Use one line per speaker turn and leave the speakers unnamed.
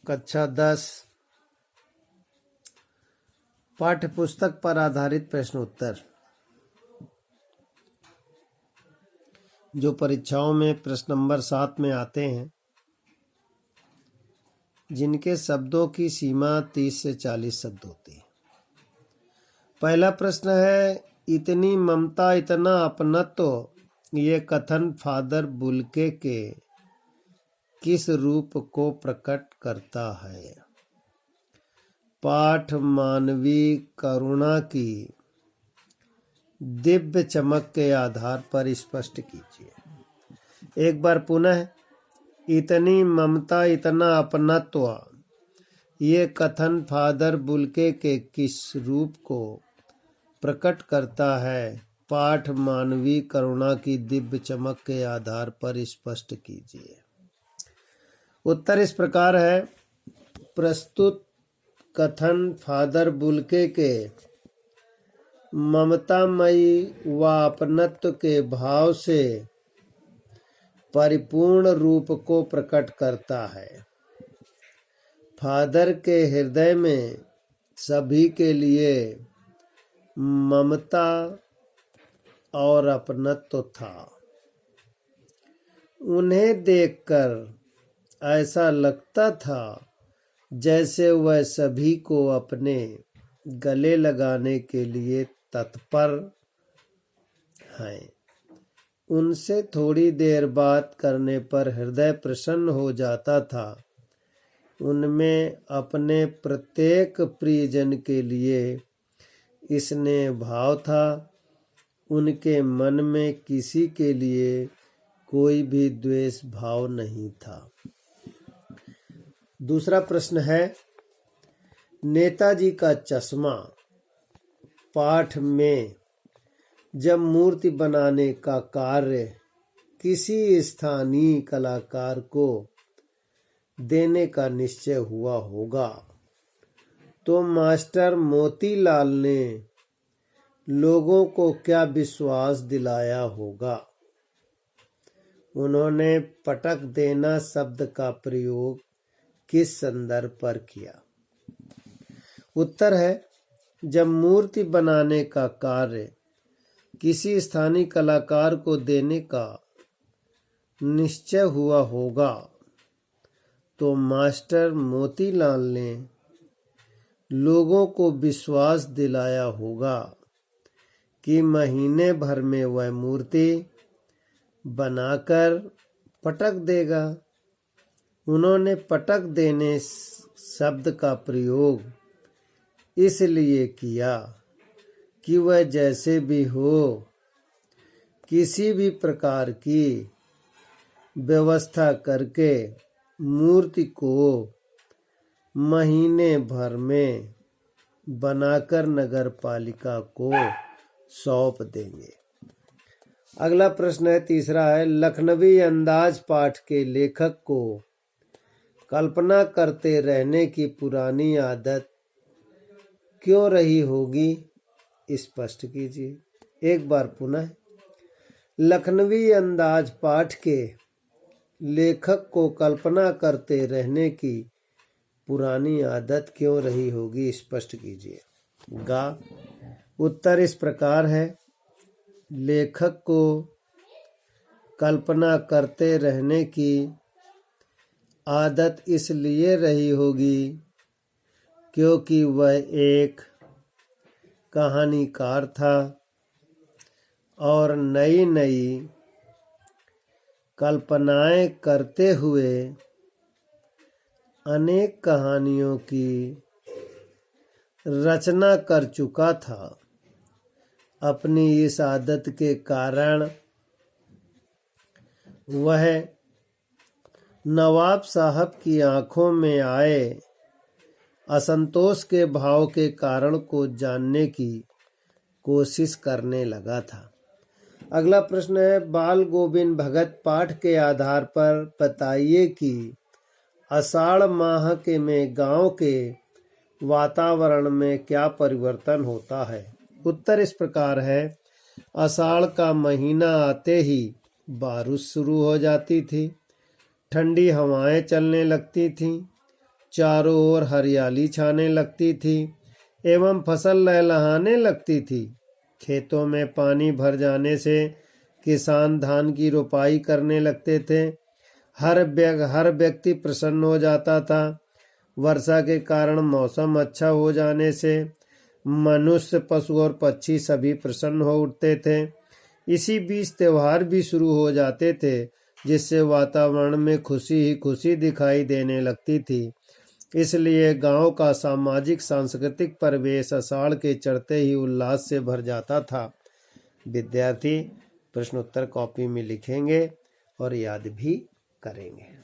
कक्षा 10 पाठ्य पुस्तक पर आधारित प्रश्न उत्तर जो परीक्षाओं में प्रश्न नंबर 7 में आते हैं, जिनके शब्दों की सीमा 30 से 40 शब्द होती है। पहला प्रश्न है, इतनी ममता इतना अपनत्व ये कथन फादर बुल्के के किस रूप को प्रकट करता है? पाठ मानवीय करुणा की दिव्य चमक के आधार पर स्पष्ट कीजिए। एक बार पुनः, इतनी ममता इतना अपनत्व ये कथन फादर बुल्के के किस रूप को प्रकट करता है? पाठ मानवीय करुणा की दिव्य चमक के आधार पर स्पष्ट कीजिए। उत्तर इस प्रकार है, प्रस्तुत कथन फादर बुल्के के ममतामयी व अपनत्व के भाव से परिपूर्ण रूप को प्रकट करता है। फादर के हृदय में सभी के लिए ममता और अपनत्व था। उन्हें देखकर ऐसा लगता था जैसे वह सभी को अपने गले लगाने के लिए तत्पर हैं। उनसे थोड़ी देर बात करने पर हृदय प्रसन्न हो जाता था। उनमें अपने प्रत्येक प्रियजन के लिए स्नेह भाव था। उनके मन में किसी के लिए कोई भी द्वेष भाव नहीं था। दूसरा प्रश्न है, नेताजी का चश्मा पाठ में जब मूर्ति बनाने का कार्य किसी स्थानीय कलाकार को देने का निश्चय हुआ होगा, तो मास्टर मोतीलाल ने लोगों को क्या विश्वास दिलाया होगा? उन्होंने पटक देना शब्द का प्रयोग किस संदर्भ पर किया? उत्तर है, जब मूर्ति बनाने का कार्य किसी स्थानीय कलाकार को देने का निश्चय हुआ होगा, तो मास्टर मोतीलाल ने लोगों को विश्वास दिलाया होगा कि महीने भर में वह मूर्ति बनाकर पटक देगा। उन्होंने पटक देने शब्द का प्रयोग इसलिए किया कि वह जैसे भी हो किसी भी प्रकार की व्यवस्था करके मूर्ति को महीने भर में बनाकर नगर पालिका को सौंप देंगे। अगला प्रश्न है, तीसरा है, लखनवी अंदाज पाठ के लेखक को कल्पना करते रहने की पुरानी आदत क्यों रही होगी? स्पष्ट कीजिए। एक बार पुनः, लखनवी अंदाज पाठ के लेखक को कल्पना करते रहने की पुरानी आदत क्यों रही होगी? स्पष्ट कीजिए। गा। उत्तर इस प्रकार है, लेखक को कल्पना करते रहने की आदत इसलिए रही होगी क्योंकि वह एक कहानीकार था और नई नई कल्पनाएं करते हुए अनेक कहानियों की रचना कर चुका था। अपनी इस आदत के कारण वह नवाब साहब की आंखों में आए असंतोष के भाव के कारण को जानने की कोशिश करने लगा था। अगला प्रश्न है, बाल गोविंद भगत पाठ के आधार पर बताइए कि आषाढ़ माह के में गांव के वातावरण में क्या परिवर्तन होता है? उत्तर इस प्रकार है, आषाढ़ का महीना आते ही बारिश शुरू हो जाती थी, ठंडी हवाएं चलने लगती थीं, चारों ओर हरियाली छाने लगती थी एवं फसल लहलहाने लगती थी। खेतों में पानी भर जाने से किसान धान की रोपाई करने लगते थे। हर व्यक्ति प्रसन्न हो जाता था। वर्षा के कारण मौसम अच्छा हो जाने से मनुष्य, पशु और पक्षी सभी प्रसन्न हो उठते थे। इसी बीच त्योहार भी शुरू हो जाते थे, जिससे वातावरण में खुशी ही खुशी दिखाई देने लगती थी। इसलिए गांव का सामाजिक सांस्कृतिक परिवेश आषाढ़ के चढ़ते ही उल्लास से भर जाता था। विद्यार्थी प्रश्नोत्तर कॉपी में लिखेंगे और याद भी करेंगे।